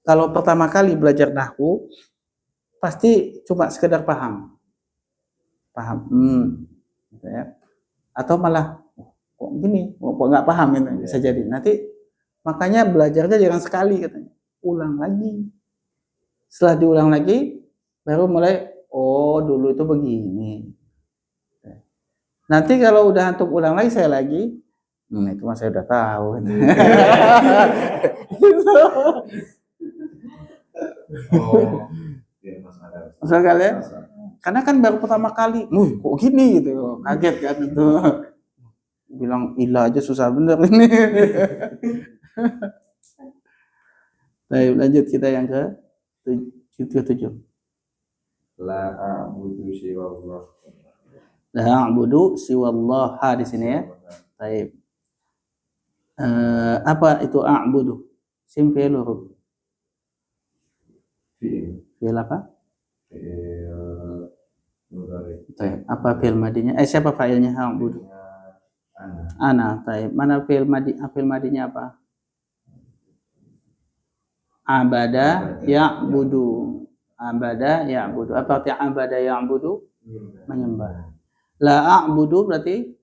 A: kalau pertama kali belajar nahwu pasti cuma sekedar paham, gitu ya. Atau malah kok gini, kok nggak paham gitu, bisa jadi. Nanti makanya belajarnya jangan sekali katanya, ulang lagi. Setelah diulang lagi, baru mulai Oh, dulu itu begini. Nanti kalau udah antum ulang lagi saya lagi, itu mah saya udah tahu. Gitu.
B: Oh, iya Mas ada.
A: Maksud kalian? Karena kan baru pertama kali, kok gini gitu, kaget kan itu. Bilang ilah aja susah bener ini. Baik, lanjut kita yang ke 7.
C: La a'budu siwallah.
A: La a'budu siwallah di sini ya. Baik. Apa itu a'budu? Sim fi'il huruf. Fi'il apa?
C: Fi'il mudhari.
A: Baik. Apa fi'il madinya? Siapa fa'ilnya a'budu?
C: Ana.
A: Baik. Mana fi'il madinya apa? Abada ya'budu. Abada ya'budu. Apa arti abada ya'budu? Menyembah. La a'budu berarti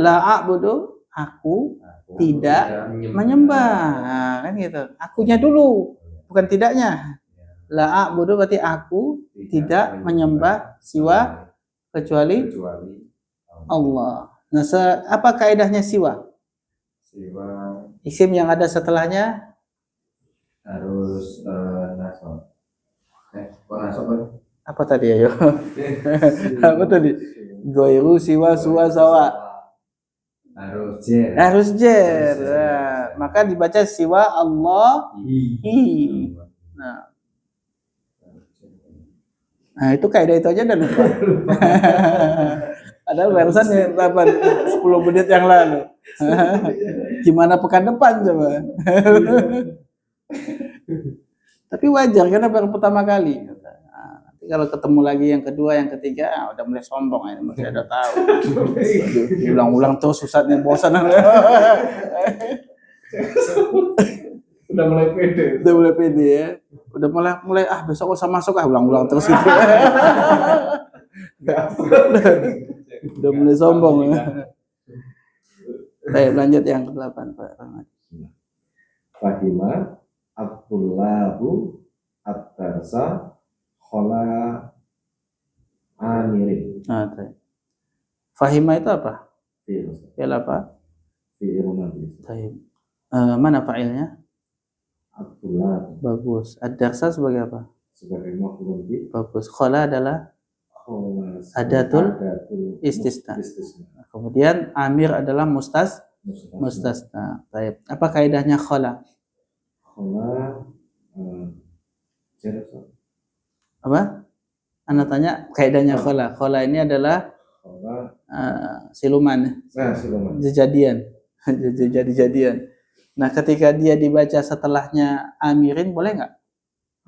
A: la a'budu aku tidak menyembah. Nah, kan gitu. Akunya dulu, bukan tidaknya. La a'budu berarti aku tidak menyembah siwa kecuali Allah. Nah, apa kaidahnya siwa? Isim yang ada setelahnya
C: harus nasab. Kok nasab kan?
A: apa tadi ayo? Apa tadi? Goiru siwa suwa sawa. Harus jer. Nah, maka dibaca siwa Allah hi. Nah, itu kaidah itu aja udah lupa. Padahal barusan 10 menit yang lalu. Gimana pekan depan coba? Tapi wajar karena baru pertama kali. Nanti kalau ketemu lagi yang kedua, yang ketiga, udah mulai sombong ini masih ada tahu. Ulang-ulang terus susahnya bosan.
B: Udah mulai pede.
A: Udah mulai pede ya. Udah mulai besok usah masuk ulang-ulang terus gitu. Udah mulai sombong. Baik, lanjut yang ke-8 Pak Rahmat.
C: Fahima Abdullahu At-Tarsa Khola Amirin.
A: Fahima itu apa?
C: Fi'il.
A: Fi'il apa?
C: Fi'il madhi.
A: Baik. Mana fa'ilnya?
C: Abdullah
A: Bagus. Ad-darsa sebagai apa?
C: sebagai maf'ul bih.
A: Bagus. Khola adalah
C: Khola
A: Adatul istisna. Kemudian amir adalah mustasna. Baik. Apa kaidahnya khola?
C: Khola
A: Apa? Anda tanya kaidahnya khola. Khola ini adalah
C: Khola
A: siluman.
C: siluman.
A: Jadian. Jadi-jadian. Nah, ketika dia dibaca setelahnya amirin boleh nggak?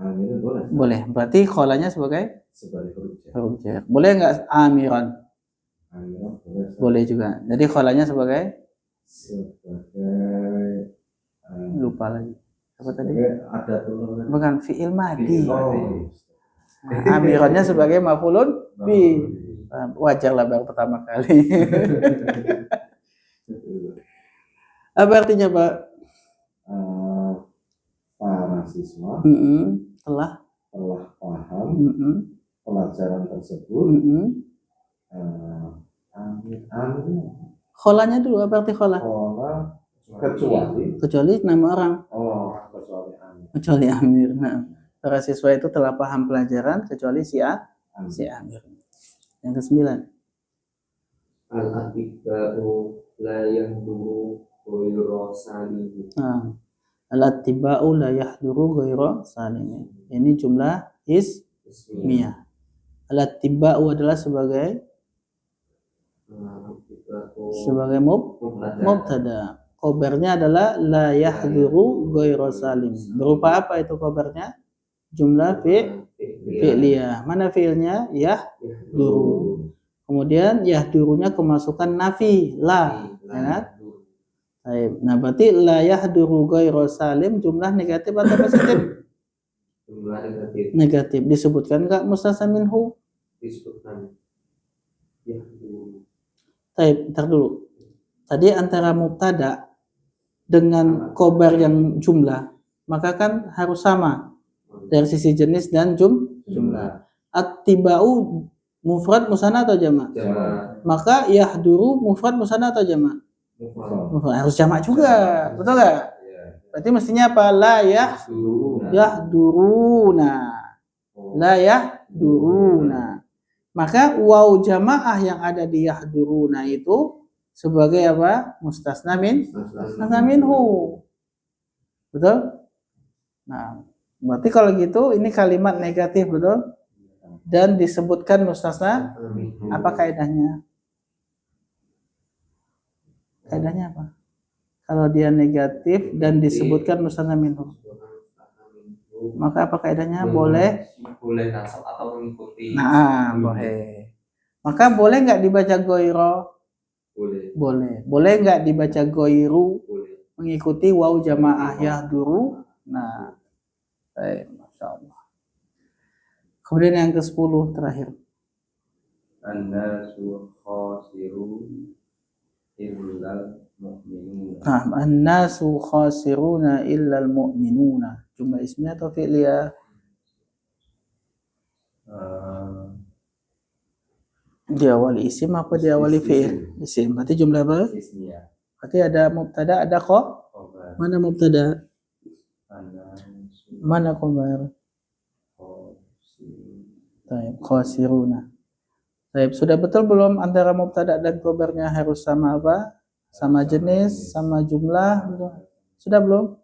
C: Amirin boleh.
A: Boleh. Berarti kholanya sebagai huruf jar. Boleh nggak amiran?
C: Amiran boleh.
A: Boleh juga. Jadi kholanya sebagai lupa lagi. Apa tadi?
C: Adatul.
A: Bukan fi'il madhi.
C: Oh.
A: Amirannya sebagai maf'ulun bi. Wajar lah baru pertama kali. Apa artinya, Pak?
C: Para siswa
A: telah
C: paham pelajaran tersebut.
A: Kholanya dulu, apa arti khola?
C: Khola
A: Kecuali nama orang.
C: Oh, kecuali amir.
A: Kecuali amir. Nah, para siswa itu telah paham pelajaran kecuali si amir. Yang ke-9.
D: Al-atiba'u la yahduru ghayra salimin.
A: Al-attiba'u la yahduru ghayra salimin. Ini jumlah ismiyah. Al-attiba'u adalah sebagai mubtada. Khobarnya adalah la yahduru ghayra salimin. Berupa apa itu khobarnya? Jumlah fi'liyah. Mana fi'ilnya? Yahduru. Kemudian yahdurunya kemasukan nafi la. Ya. Nah, berarti la yahduru ghayra salim jumlah negatif atau positif?
D: Jumlah negatif.
A: Negatif. Disebutkan enggak mustasna minhu?
D: Disebutkan. Yahduru.
A: Ntar dulu. Tadi antara mubtada dengan khobar yang jumlah, maka kan harus sama. dari sisi jenis dan jumlah. Attiba'u mufrad musanna atau jamak?
D: Jamak.
A: Maka yahduru mufrad musanna atau jamak? Mufrad. Harus jamak juga, betul nggak? Berarti mestinya apa? La yahduruna. La yahduruna. Maka waw jamaah yang ada di yahduruna itu sebagai apa? Mustasna minhu. Betul? Nah, berarti kalau gitu ini kalimat negatif, betul? Dan disebutkan mustasna, apa kaidahnya? Kaidahnya apa? Kalau dia negatif dan disebutkan mustasna minhu, maka apa kaidahnya? Boleh
D: nasab atau mengikuti.
A: Nah, boleh. Maka boleh nggak dibaca goiro?
D: Boleh.
A: Boleh nggak dibaca goiru?
D: Boleh.
A: Mengikuti waw jamaah yahduru. Nah, baik, masya Allah. Kemudian yang ke-10 terakhir.
C: An-nasu khasirun illal mu'minun.
A: Nah, an-nasu khasiruna illal mu'minuna. Jumlah ismiyah atau fi'liyah? Diawali isim apa diawali fi'il? Isim. Berarti jumlah apa?
C: Ismiyah.
A: Berarti ada mubtada, ada
C: Khobar.
A: Mana mubtada?
C: An-nasu
A: Mana khabar?
C: khasirun.
A: Baik, khasiruna. Baik, sudah betul belum antara mubtada dan khabarnya harus sama apa? Sama jenis, sama jumlah, betul? Sudah belum?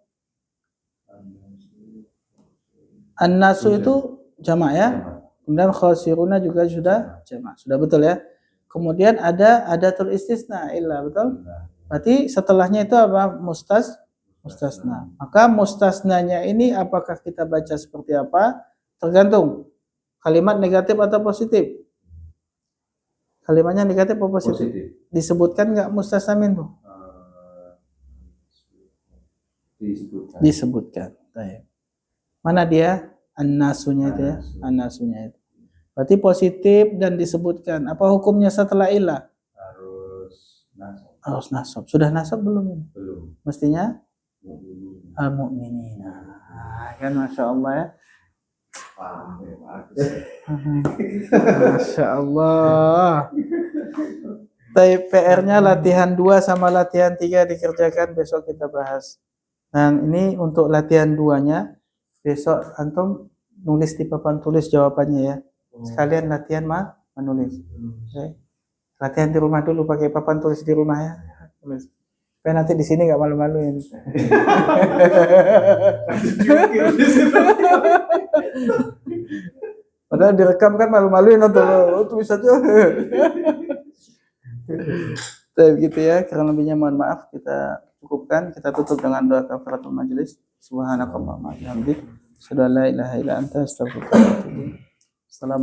A: An-nasu itu jamak ya. Kemudian khasiruna juga sudah jamak. Sudah betul ya. Kemudian ada adatul istisna illa, betul? Berarti setelahnya itu apa? Mustasna. Maka mustasnanya ini apakah kita baca seperti apa? Tergantung. Kalimat negatif atau positif? Kalimatnya negatif atau positif? Disebutkan nggak mustasna minhu? Disebutkan. Baik. Mana dia? An-nasunya itu ya. An-nasunya itu. Berarti positif dan disebutkan. Apa hukumnya setelah ilah? Harus nasab. Sudah nasab belum?
C: Belum.
A: Mestinya
C: Mu'minun.
A: al-mu'minina. Kan Masya Allah ya. Masya Allah. PR-nya latihan 2 sama latihan 3 dikerjakan, besok kita bahas. Dan ini untuk latihan 2-nya, besok antum nulis di papan tulis jawabannya ya. Sekalian latihan menulis. Okay. Latihan di rumah dulu, pakai papan tulis di rumah ya. Tulis. Supaya nanti di sini nggak malu-maluin. Padahal direkam kan malu-maluin nonton lo, tulis aja. Gitu ya, kurang lebihnya mohon maaf, kita cukupkan, kita tutup dengan doa kafaratul majelis. Subhanakallahumma wa bihamdik, asyhadu an la ilaha illa anta, astaghfiruka wa atubu ilaik. Assalamualaikum.